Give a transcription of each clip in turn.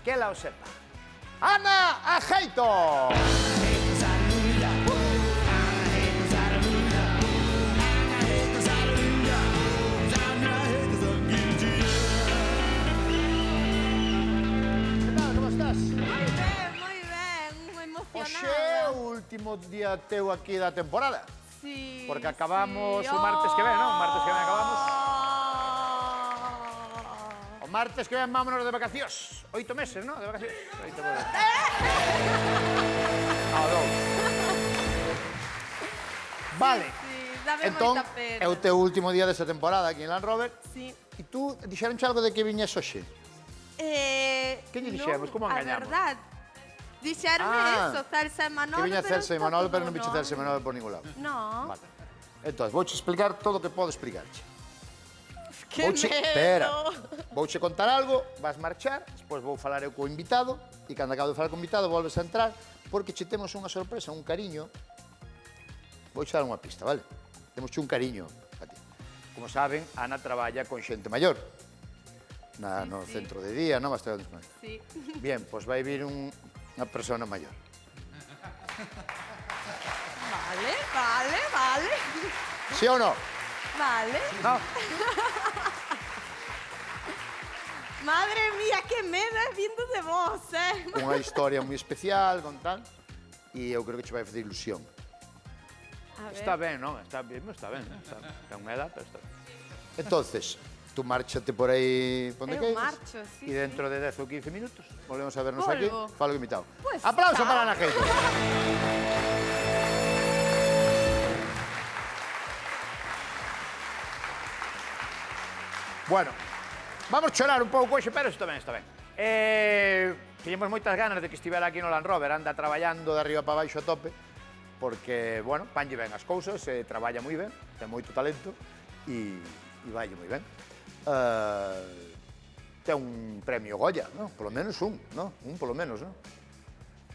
que la o sepa. Ana Ajeito. Hoxe é o último día teu aquí da temporada. Sí. Porque acabamos o martes que ven, non? O martes que ven acabamos. O martes que ven vámonos de vacacións. 8 meses, non? De vacacións. 8 meses. Vale. Entón, é o teu último día desta temporada aquí en Land Rover. Sí. E tú dixeronche algo de que viñes hoxe? Que lle dixemos? Como engañamos? A verdad. Dixeronme eso, Celsa e Manolo, que viña Celsa e Manolo, pero non biche Celsa e Manolo por ningún lado. No. Vale. Entón, vouche explicar todo o que podo explicarche. Que medo. Espera, vouche contar algo, vas marchar, despois vou falar eu co invitado, e cando acabo de falar co invitado volves a entrar, porque che temos unha sorpresa, un cariño. Vouche dar unha pista, vale? Temos un cariño a ti. Como saben, Ana traballa con xente maior. No centro de día, non? Sí. Bien, pois vai vir unha persona maior. Vale. Sí ou non? Vale. No? Madre mía, que medo vindo de vos, Unha historia moi especial, con tal, e eu creo que che vai facer ilusión. Está ben, non? Está ben. Ten unha edad, pero está ben. Entonces, tú márchate por aí onde queiras. Eu marcho, sí. E dentro de 10 ou 15 minutos volvemos a vernos Volvo. aquí. Falo co invitado. Pues Aplauso chao. para Ana Ajeito. Bueno, vamos chorar un pouco hoxe, pero está ben. Tiñemos moitas ganas de que estivera aquí no Land Rover, anda traballando de arriba para baixo a tope, porque, bueno, panlle ben as cousas, traballa moi ben, ten moito talento e vaille moi ben. Ten un premio Goya, non? Polo menos un, non? Un polo menos, non?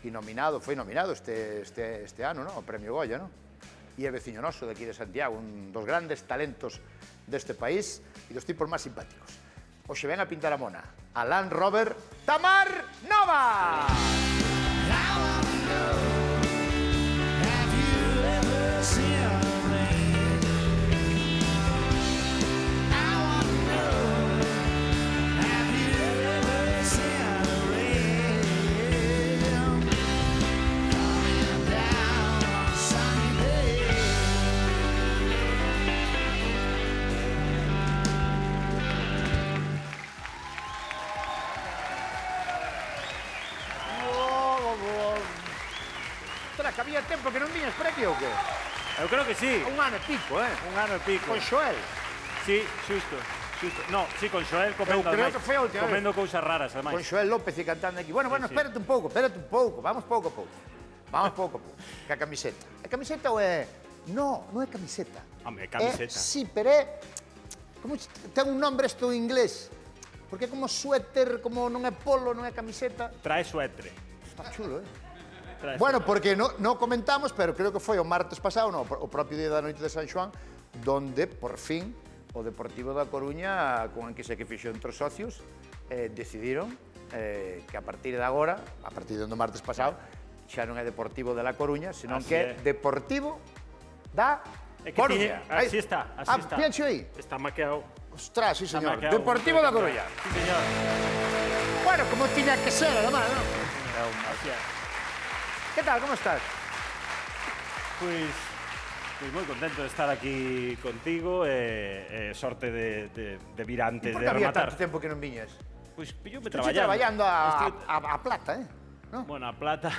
E foi nominado este ano, non? O premio Goya, non? E é veciño noso de aquí de Santiago, un dos grandes talentos deste país e dos tipos máis simpáticos. Hoxe ven a pintar a mona, a Land Rover Tamar Nova! Ostras, que había tempo que non viñas por aquí ou que? Eu creo que sí. Un ano e pico, Un ano e pico. Con Xoel. Sí, xusto. No, sí, con Xoel comendo, Eu creo ademais, que foi a última vez. comendo cousas raras, Con ademais. Xoel López e cantando aquí. Bueno, Sí. espérate un pouco. Vamos pouco a pouco. Vamos pouco a pouco. Que a camiseta. A camiseta ou é... No, non é camiseta. Home, camiseta. Sí, pero é... Ten un nombre isto en inglés. Porque é como suéter, como non é polo, non é camiseta. Trae suétre. Está chulo, Trae Bueno, porque non comentamos, pero creo que foi o martes pasado, o propio día da noite de San Xoán, donde, por fin, o Deportivo da Coruña, con enquisa que fixo entre os socios, decidiron que a partir de agora, a partir do martes pasado, xa non é Deportivo de la Coruña, senón Así que é é. Deportivo da É que Coruña. así está, así está. Pienso aí. Está maqueado. Ostras, sí, señor. maqueado. Deportivo da Coruña. Sí, señor. Bueno, como tiña que ser, además, non? Así é. Que tal, como estás? Pois moi contento de estar aquí contigo e sorte de vir antes Por de que había rematar. tanto tempo que non viñas? Pois pilloume Estou traballando. traballando Estou- a plata, ¿no? Bueno, a plata...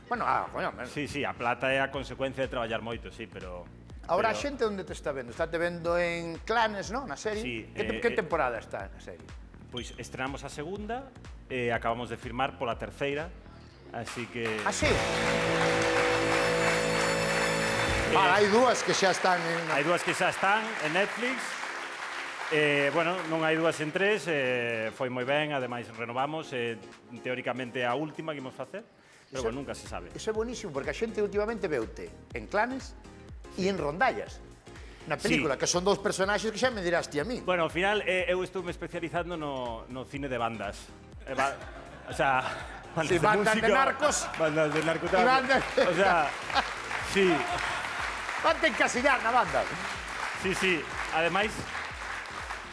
Bueno, coño, Sí, a plata é a consecuencia de traballar moito, sí, pero... Ahora a pero- xente onde te está vendo? Está te vendo en Clanes, ¿no? Na serie? Sí, Que temporada está na serie? Pois estrenamos a segunda e acabamos de firmar pola terceira, así que... Ah, sí? Vale, hai dúas que xa están en... Hai dúas que xa están en Netflix. Bueno, non hai dúas en tres, foi moi ben, ademais renovamos, teóricamente a última que imos facer, pero bueno, nunca se sabe. Iso é buenísimo, porque a xente últimamente veute en Clanes e en Rondallas. Na película, que son dous personaxes que xa me dirás ti a mí. Bueno, ao final, eu estou me especializando no cine de bandas. O sea, Sí, bandas de narcos. Bandas de Y narcotráfico. bandas... O sea, sí, Van te encasillar na banda. sí. Ademais,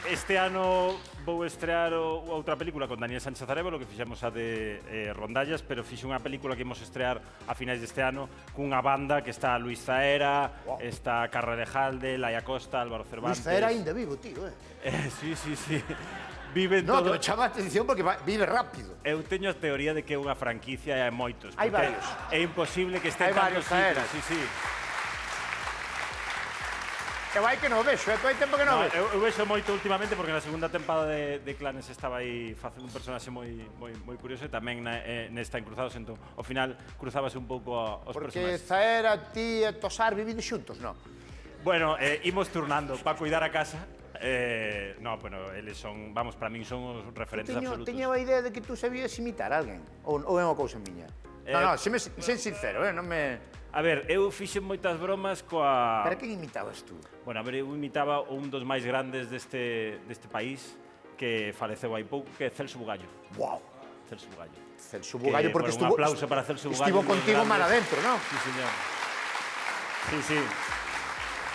este ano vou estrear outra película con Daniel Sánchez Arévalo, que fixemos a de Rondallas, pero fixe unha película que imos estrear a finais deste ano cunha banda que está Luis Zaera, está Carra de Jalde, Laia Costa, Álvaro Cervantes... Luis Zaera ainda vivo, tío, Sí. Viven No, todo... que me chama a atención porque vive rápido. Eu teño a teoría de que é unha franquicia e hai moitos. Hai porque varios. É imposible que este Hai varios Zaeras. Sí. Que vai que non o vexo, tu hai tempo que non o No, vexo. eu vexo moito últimamente porque na segunda tempada de Clanes estaba aí facendo un personaxe moi curioso e tamén nesta en Cruzados, entón, ao final cruzábase un pouco os Porque personaxes. Zaera, ti e Tosar vivindo xuntos, non? Bueno, imos turnando para cuidar a casa. No, bueno, eles son, vamos, para min son os referentes absolutos. Teño a idea de que tú sabías imitar a alguén, ou é unha cousa miña? Non, sen sincero, non me... A ver, eu fixen moitas bromas coa... Pero quen imitabas tú? Bueno, a ver, eu imitaba un dos máis grandes deste país que faleceu hai pouco, que é Celso Bugallo. Wow. Celso Bugallo. Celso Bugallo, porque un aplauso para Celso Bugallo. Estivo contigo moi mar grande. adentro, non? Sí, señor. Sí.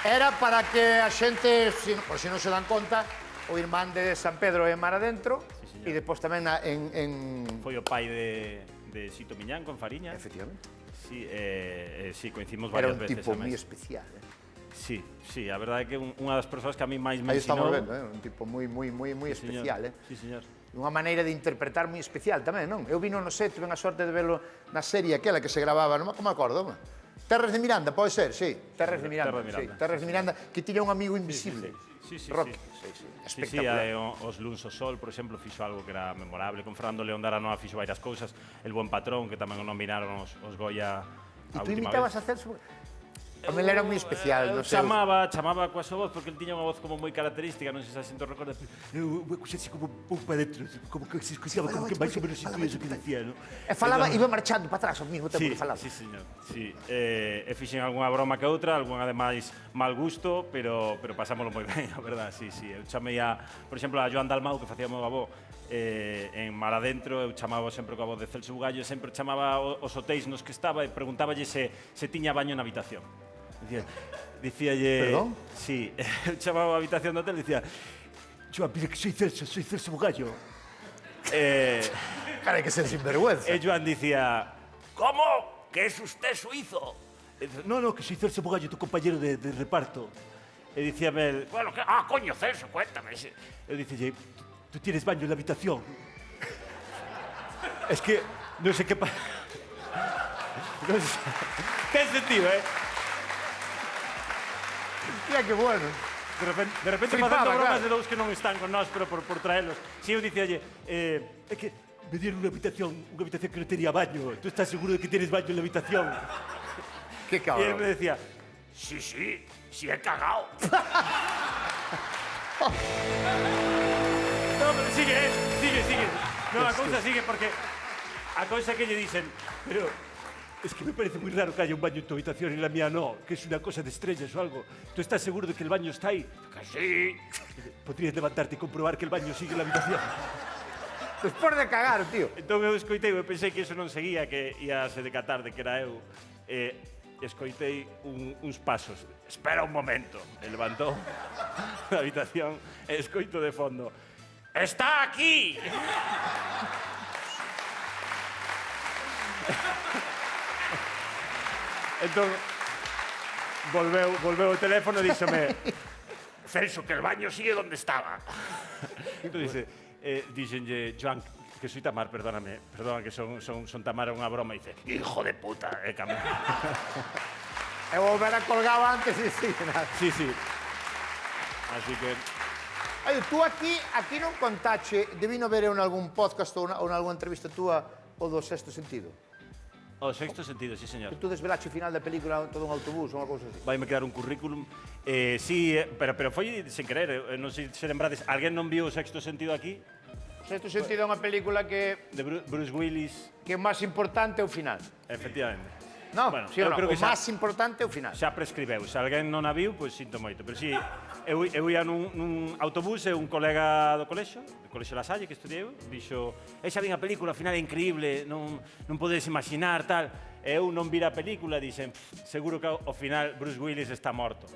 Era para que a xente, por si non se dan conta, o irmán de San Pedro é mar adentro, Sí, señor. e depois tamén en... Foi o pai de Sito Miñán con Fariña. Efectivamente. Sí, sí, coincidimos Era varias un veces. tipo ademais. moi especial, Sí, a verdade é que unha das persoas que a mí máis me Aí estamos ensinou... vendo, un tipo moi Sí, señor. especial, Sí, señor. Unha maneira de interpretar moi especial tamén, non? Eu vino no set, tuve a sorte de verlo na serie aquela que se grababa, non me acordo, ma? Terras de Miranda, pode ser, sí. Terras de Miranda, sí. Terras de Miranda, que tiña un amigo invisible. Sí. Rocky. Sí, Espectacular. os Luns o Sol, por exemplo, fixo algo que era memorable. Con Fernando León de Aranoa fixo varias cousas. El Buen Patrón, que tamén o nominaron os Goya E a tú última imitabas vez. a Celso? A mí era moi especial, non sei. Chamaba coa súa voz, porque ele tiña unha voz como moi característica, non sei se a xente o recorda. Unha cousa así como un pouco para dentro, como que se escoitaba como que máis ou menos intuías o que dicía, non? E falaba, iba marchando para atrás ao mesmo tempo que falaba. Sí, señor. Sí. E fixen algunha broma que outra, algunha ademais mal gusto, pero pasámoslo moi ben, a verdade, sí. Eu chamei por exemplo, a Joan Dalmau, que facía o meu avó, en Mar Adentro, eu chamaba sempre coa voz de Celso Bugallo, e sempre chamaba os hotéis nos que estaba e preguntáballe se tiña baño na habitación. Dicíalle... Perdón? Sí, eu chamaba a habitación do hotel e dicía... Joan, mira que soy Celso Bugallo. Cara, hai que ser sinvergüenza. E Joan dicía... ¿Cómo? ¿Que es usted suizo? No, que soy Celso Bugallo, tu compañero de reparto. E dicíame el... Bueno, que... coño, Celso, cuéntame. Eu dicelle, tú tienes baño en la habitación. Es que no sé qué pasa. No sé. Ten sentido, Mira que bueno. De repente Flipaba, facendo bromas claro. de dous que non están con nós, pero por traelos. Si eu dicíalle... Es que me dieron una habitación que no tenía baño. ¿Tú estás seguro de que tienes baño en la habitación? Que E cabrón. él me decía... Sí, he cagao. No, pero sigue. No, a cousa sigue porque... A cousa que lle dicen... Pero es que me parece muy raro que haya un baño en tu habitación y en la mía no, que es una cosa de estrellas o algo. ¿Tú estás seguro de que el baño está ahí? Que sí. Podrías levantarte y comprobar que el baño sigue en la habitación. Despois de cagar, tío. Entón eu escoitei, eu pensei que iso non seguía, que ia se decatar de que era eu. Escoitei uns pasos. Espera un momento. E levantou da habitación e escoito de fondo. ¡Está aquí! Entón, volveu o teléfono e díxome Celso, que el baño sigue donde estaba. Entón dice, díxenlle, Joan, que soy Tamar, perdona que son Tamar, é unha broma, e dice, hijo de puta, cambió. E volver a colgado antes e sí, nada. Sí. Así que... Ay, tú aquí non contache, debino ver en algún podcast ou en algunha entrevista túa o do Sexto Sentido. O Sexto Sentido, sí, señor. Que tú desvelache o final da película todo un autobús ou unha cousa así. Vaime quedar un currículum. Sí, pero foi sen querer, non sei se lembrades. Alguén non viu o Sexto Sentido aquí? O Sexto Sentido é unha película que De Bruce Willis, o máis importante é o final. efectivamente. Non, Bueno, sí, eu o creo que máis importante é o final. xa prescribeu. Se alguén non a viu, pois sinto moito. Pero sí, eu ia nun autobús e un colega do colexio La Salle, que estudiei eu, dixo, xa vin a película, ao final é increíble, non podes imaginar, tal. E eu non vira a película, dixen, seguro que ao final Bruce Willis está morto.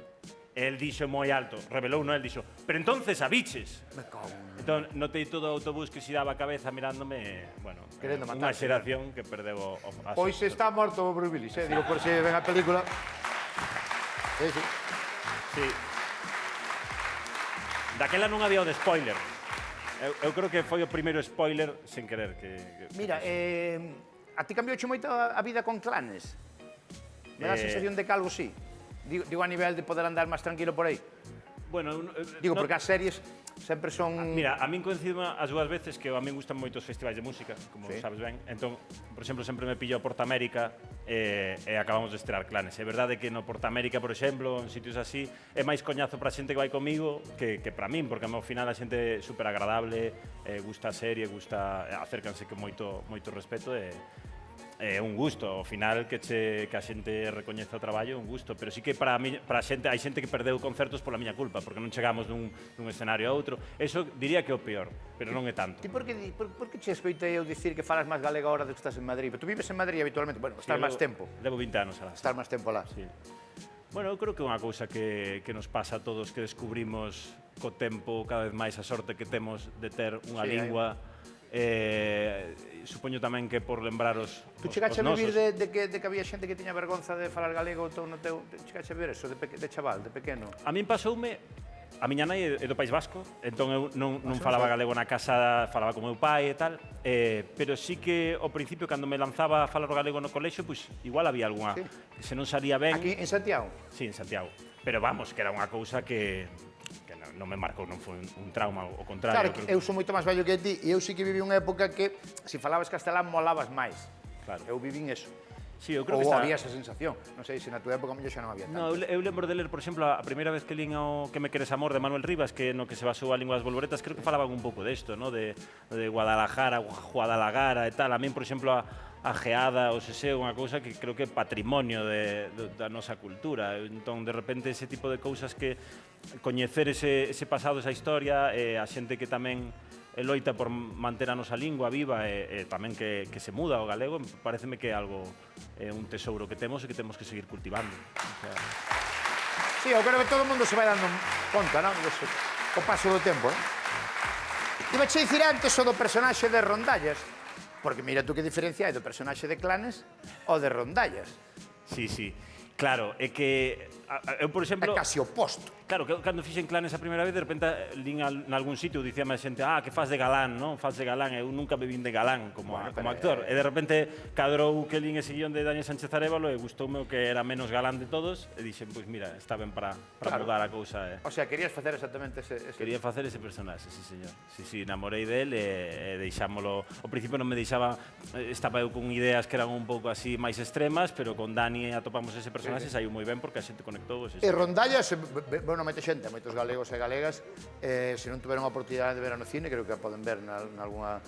El dixo moi alto, revelou, non? El dixo, pero entonces a biches. Me cago en... Entón, notei todo o autobús que se daba a cabeza mirándome, bueno, Querendo unha matarse, xeración que perdeu a Pois está morto o Bruce Willis, digo, por se ven a película. Sí, sí. Sí. Daquela non había o de spoiler. Eu creo que foi o primeiro spoiler sen querer que Mira, a ti cambiouche moito a vida con Clanes? Me dá a sensación de que algo sí. Digo a nivel de poder andar máis tranquilo por aí. Bueno, Digo, porque as series sempre son... Mira, a min coincido as dúas veces que a min gustan moito os festivais de música, como sabes ben. Entón, por exemplo, sempre me pillo a Porta América e acabamos de estrear Clanes. É verdade que no Porta América, por exemplo, en sitios así, é máis coñazo para a xente que vai comigo que para min, porque ao final a xente é super agradable, gusta a serie, acércanse con moito respeto e é un gusto, ao final que a xente recoñeza o traballo é un gusto, pero sí que para a xente hai xente que perdeu concertos pola miña culpa, porque non chegamos dun escenario a outro. Eso diría que é o peor, pero non é tanto. Ti por que che escoitei eu dicir que falas máis galego agora do que estás en Madrid? Pero tú vives en Madrid habitualmente, bueno, estás máis tempo. Levo 20 anos alá. Estás máis tempo alá. Sí. Bueno, eu creo que é unha cousa que nos pasa a todos, que descubrimos co tempo cada vez máis a sorte que temos de ter unha lingua. Supoño tamén que por lembrar os Tú chegaste a vivir de que había xente que tiña vergonza de falar galego no teu... Chegaste a vivir eso de chaval, de pequeno? A min pasoume... A miña nai é do País Vasco, entón eu non falaba galego na casa, falaba con meu pai e tal, pero sí que ao principio, cando me lanzaba a falar o galego no colexio, pois igual había algunha... Se non salía ben... Aquí en Santiago? Sí, en Santiago. Pero vamos, que era unha cousa que non me marcou, non foi un trauma, ao contrario. Claro, eu sou moito máis vello que ti e eu sí que vivi unha época que se falabas castelán molabas máis. Claro. Eu vivín eso. Sí, eu creo ou que había esa sensación. Non sei se na túa época mellor xa non había tanto. No, eu lembro de ler, por exemplo, a primeira vez que lín o Que me queres amor de Manuel Rivas, que no que se basou a lingua das bolboretas, creo que falaban un pouco desto, ¿no? De Guadalajara, Guadalagara e tal. A min, por exemplo, a geada, o seseo, unha cousa que creo que é patrimonio da nosa cultura. Entón, de repente, ese tipo de cousas que coñecer ese pasado, esa historia, a xente que tamén loita por manter a nosa lingua viva e tamén que se muda ao galego, pareceme que é algo, un tesouro que temos e que temos que seguir cultivando. O sea... Sí, eu creo que todo o mundo se vai dando conta, non? O paso do tempo, non? Iba a dicir antes o do personaxe de Rondallas, porque mira tú que diferencia hai do personaxe de Clanes ao de Rondallas. Sí, sí. Claro, é que eu, por exemplo... É casi oposto. Claro, que cando fixen Clanes a primeira vez, de repente, lín nalgún sitio, dicíame a xente, que faz de galán, non? Faz de galán, eu nunca me vin de galán como actor. E de repente cadrou que lín ese guión de Daniel Sánchez Arévalo e gustoume o que era menos galán de todos e dixen, pois mira, está ben para mudar a cousa. O sea, querías facer exactamente ese... Quería facer ese personaxe, sí, señor. Sí, namorei del e deixámolo... Ao principio non me deixaba... Estaba eu con ideas que eran un pouco así máis extremas, pero con Dani atopamos ese personaxe, saiu moi ben porque a xente conectou. E Rondallas, bueno, moita xente, moitos galegos e galegas, se non tuveron a oportunidade de ver no cine, creo que a poden ver nalgúna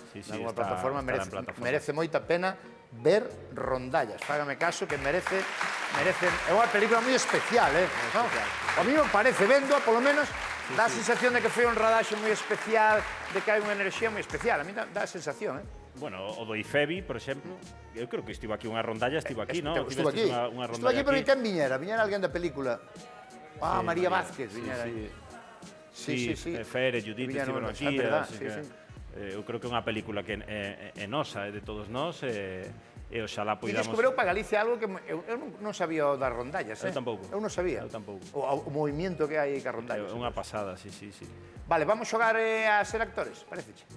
plataforma, merece moita pena ver Rondallas. Fágame caso que merece... É unha película moi especial, A mí me parece, vendo, polo menos, dá a sensación de que foi un rodaxe moi especial, de que hai unha enerxía moi especial. A mí dá a sensación, Bueno, o do IFEBI, por exemplo, eu creo que estivo aquí unha rondalla, estivo aquí, non? Estuvo aquí, pero quen viñera? Viñera alguén da película? María Vázquez, viñera. Sí, Fere, Judith estiveron aquí. Eu creo que é unha película que é nosa, é de todos nós, e oxalá poidamos... E descubreu para Galicia algo que eu non sabía o das rondallas, Eu tampouco. Eu non sabía. Eu tampouco. O movimento que hai ca rondallas. É unha pasada, sí. Vale, vamos xogar a ser actores, pareceche?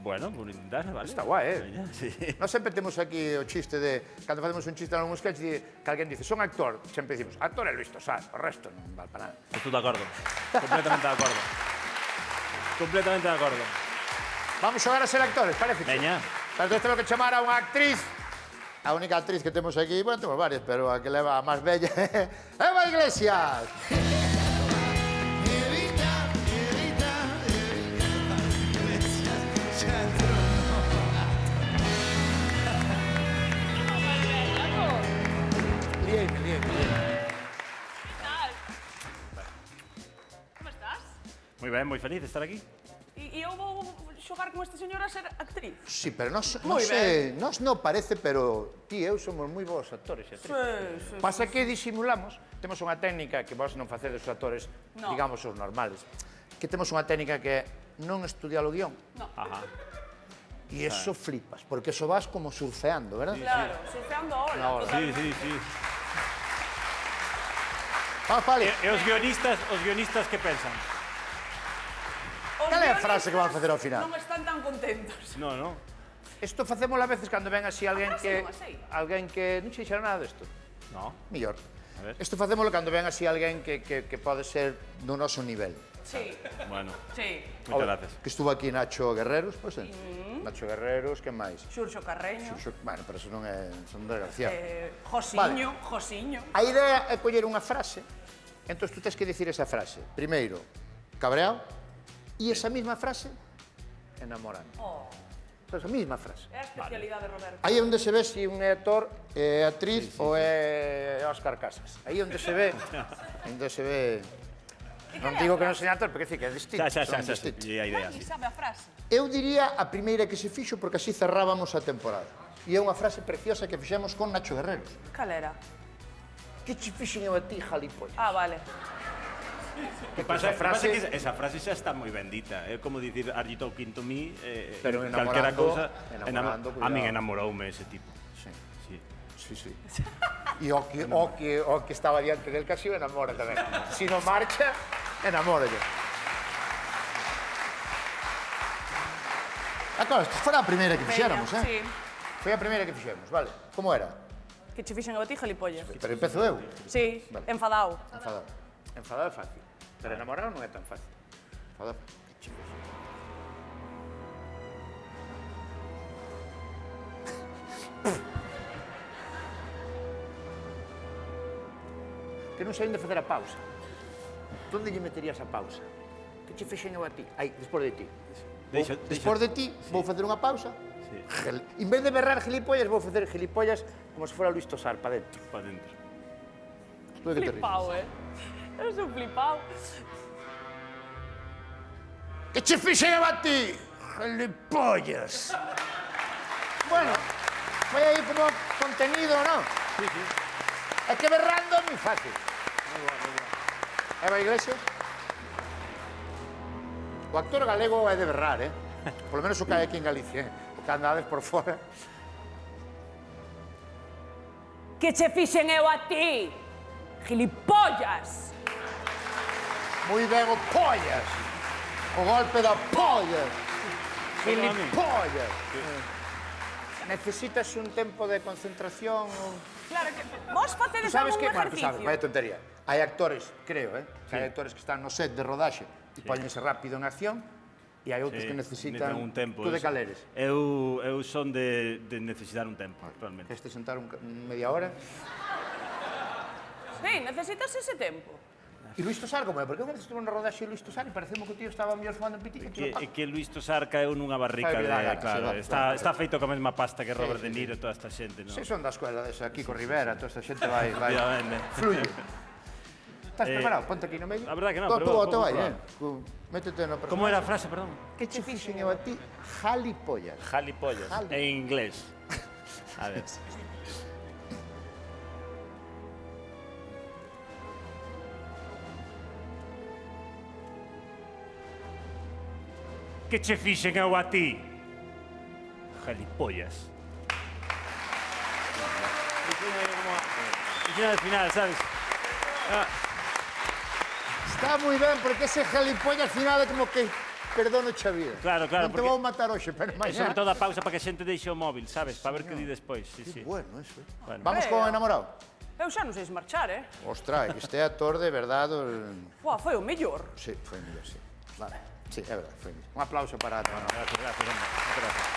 Bueno, por intentar, vale. Está guai, Sí. Nós sempre temos aquí o chiste de... Cando facemos un chiste en algún sketch, que alguén dice, son actor, sempre dicimos, actor é Luis Tosar, o resto non vale para nada. Estou de acordo. Completamente de acordo. Completamente de acordo. Vamos xogar a ser actores, parece. Veña. Pero temos que chamar a unha actriz, a única actriz que temos aquí, bueno, temos varias, pero a que leva a máis bella, Eva Iglesias. Moi ben, moi feliz de estar aquí. E eu vou xogar con esta señora a ser actriz. Sí, pero nos Moi sei, nos non parece, pero ti e eu somos moi bons actores e actrices. Sí, sí. Pasa que disimulamos, temos unha técnica que vos non facedes os actores, No. digamos, os normales, que temos unha técnica que non estudiar o guión, No. Ajá. e eso flipas, porque eso vas como surfeando, verdad? Claro, surfeando a ola. ola. total. Sí, sí, sí. Vamos, Pali, E os guionistas que pensan? Os cal é a guionistas frase que van facer ao final? Non están tan contentos. No, no. Isto facemos a veces cando ven así alguén frase que... non a sei. Alguén que... Non che dixeron nada disto? No. Millor. A ver. Isto facémolo cando ven así alguén que pode ser do noso nivel. Sí, Bueno, sí. moitas gracias. Que estuvo aquí Nacho Guerreros, pois é. Nacho Guerreros, que máis? Xurxo Carreño. Bueno, pero eso non é... Son desgraciados. Josiño, Josiño. A idea é coller unha frase, entón tú tens que dicir esa frase. Primeiro, cabreado, e esa mesma frase, enamorando. Oh, Esa mesma frase. é a especialidade de Roberto. Aí é onde se ve se un é actor, é actriz ou é Óscar Casas. Aí onde se ve, Non digo que non seña actor, porque que é distinto. Xa, son xa, distintos. e a idea, Nadie sí. sabe a frase. Eu diría a primeira que se fixo porque así cerrábamos a temporada. E é unha frase preciosa que fixemos con Nacho Guerreros. Cal era? Que che fixen eu a ti, jalipollas? Ah, vale. Que pasa frase- que esa frase xa está moi bendita. É como dicir, are you talking to me? Pero calquera cousa. enamorando, A min cuidado. enamoroume ese tipo. Sí. Sí. Sí, sí. E o que estaba diante del casi o enamora tamén. Si non marcha, enamora yo. Claro, isto fora a primeira que fixéramos, Sí. Foi a primeira que fixemos, vale. Como era? Que che fixen a ti, gilipollas. Pero empezo eu. Sí, Vale. enfadao. Enfadado. Enfadado é fácil. Pero enamorar non é tan fácil. Enfadado. Que che fixen? Que non sei onde facer a pausa. Onde lle meterías a pausa? Que che fixen eu a ti? Aí, despois de ti. Despois de ti, vou facer unha pausa. Sí. En vez de berrar gilipollas, vou facer gilipollas como se fora Luis Tosar, pa dentro. Pa dentro. Tú de que te ríes? Flipao, Eu sou flipao. Que che fixen eu a ti? Gilipollas. Bueno, vai aí como contenido, non? Sí, sí. É que berrando é moi fácil. Eva Iglesias? O actor galego é de berrar, Por lo menos o que hai aquí en Galicia, O que andades por fora. Que che fixen eu a ti, gilipollas. Moi ben o pollas. O golpe da pollas. Perdóname. Gilipollas. Necesitas un tempo de concentración ou... Claro que vos facedes Sabes algún que, bueno, tú ejercicio. sabes, vaya tontería. Hai actores, creo, que hai actores que están no set de rodaxe e póñense rápido en acción e hai outros que necesitan un tempo. Tú de cal eres? Eu son de necesitar un tempo, realmente. Este sentar media hora. Sí, necesitas ese tempo. E Luis Tosar, como é? Porque eu estuve na rodaxe de Luis Tosar e parecemos que o tío estaba mellor fumando en pitillo. Que Luis Tosar caeu nunha barrica Fai de, verdade, claro, sí, está feito coa mesma pasta que Robert sí, De Niro e toda esta xente, non? Se son da escuela desa, Kiko Rivera, toda esta xente vai Efectivamente. fluye. Estás preparado? Ponte aquí no medio. a verdad que non, Tú, pero tú, vou tú vai, probar. Métete no personaje. Como era a frase, perdón? Que che fixen eu a ti, jalipollas. Jalipollas. Jali. En inglés. A ver. Que che fixen eu a ti? Jalipollas. Dicen al final, ¿sabes? Está moi ben, porque ese jalipollas al final é como que perdono xa vida. Claro, claro, Non te porque- vou matar hoxe, pero E mañá. sobre todo a pausa para que a xente deixe o móvil, sabes? Para ver que di despois. Sí, sí. Bueno, eso. Bueno. Vamos con o enamorado. Eu xa non sei marchar, Ostras, que este actor de verdade... Buah, foi o mellor. Sí, foi mellor, sí. Vale. Sí, é verdade, foi mellor. Un aplauso para... Gracias, gracias, hombre. Muchas gracias.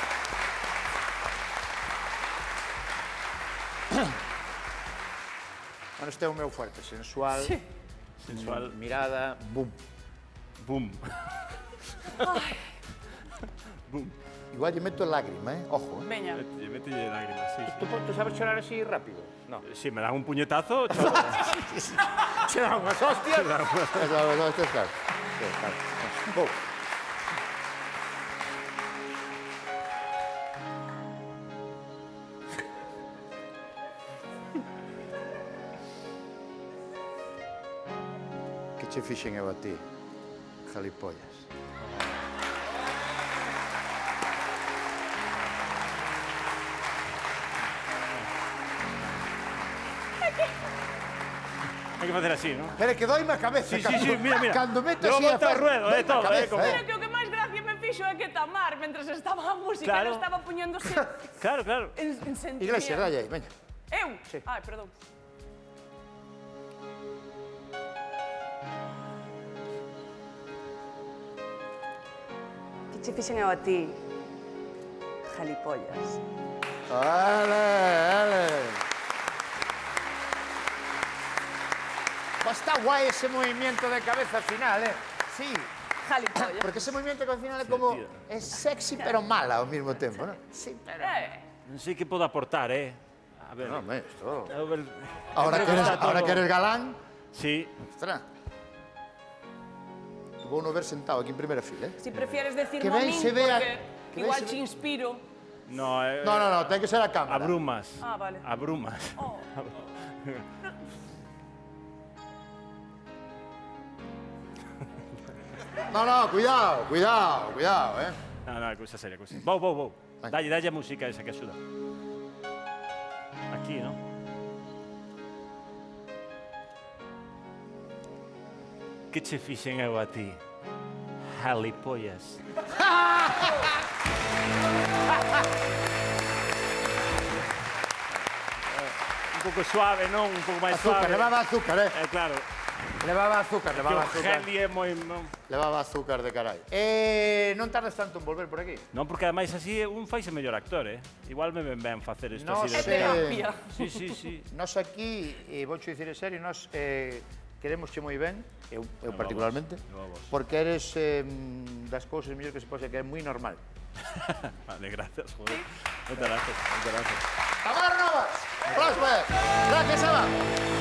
Bueno, este é o meu fuerte, sensual, Sí. Sensual. mirada, boom. Boom. Boom. Igual lle meto lágrima, ojo. Veña. Mételle lágrimas, sí. Tú sabes chorar así rápido? No. Si me dan un puñetazo, chao. Che dan unhas hostias. Eso está claro. Vou. Que che fixen eu a ti, jalipollas? Hai que facer así, non? Pero é que doime a cabeza. Sí, sí, sí, mira, mira. Cando meto Deu así a volta ao ruedo, doime a todo, cabeza, como- Pero que o que máis gracia me fixo é que Tamar, mentres estaba a música, Claro. estaba poñéndose Claro, claro. en sentimiento. Iglesias, dalle aí, veña. Eu? Sí. Ai, perdón. Que che fixen eu a ti, jalipollas? Vale. Pues está guai ese movimiento de cabeza final, Sí, Jalipollas. porque ese movimiento de cabeza final é como... É sexy pero mala ao mesmo tempo, non? Sí, pero... Non sei que podo aportar, A ver, No, me, esto... a ver... Ahora que eres galán... Sí, Ostras. Vou no ver sentado aquí en primeira fila, Si prefieres decirme Que a ben min, se vea- porque que ben igual se te ve- inspiro. no, No, ten que ser a cámara. abrumas. Ah, vale. Abrumas. Oh. No, cuidado, No, no, cousa seria, cousa. Vou. Vai. Dalle a música esa que axuda. Aquí, non? Que che fixen eu a ti? Jalipollas. Un pouco suave, non? Un pouco máis Azúcar, suave. levaba azúcar, Claro. Levaba azúcar, Que o geli é moi... Non? Levaba azúcar de carai. Non tardas tanto en volver por aquí? Non, porque ademais así un faise mellor actor, Igual me ven ben facer isto No así de... sé. Terapia. Sí. Nos aquí, vou dicir en serio, nos queremosche moi ben, eu particularmente, vos. porque eres das cousas mellor que se pode ser, que é moi normal. Vale, gracias, joder. Moitas gracias. Tamar Novas, Plasma, gracias, Eva.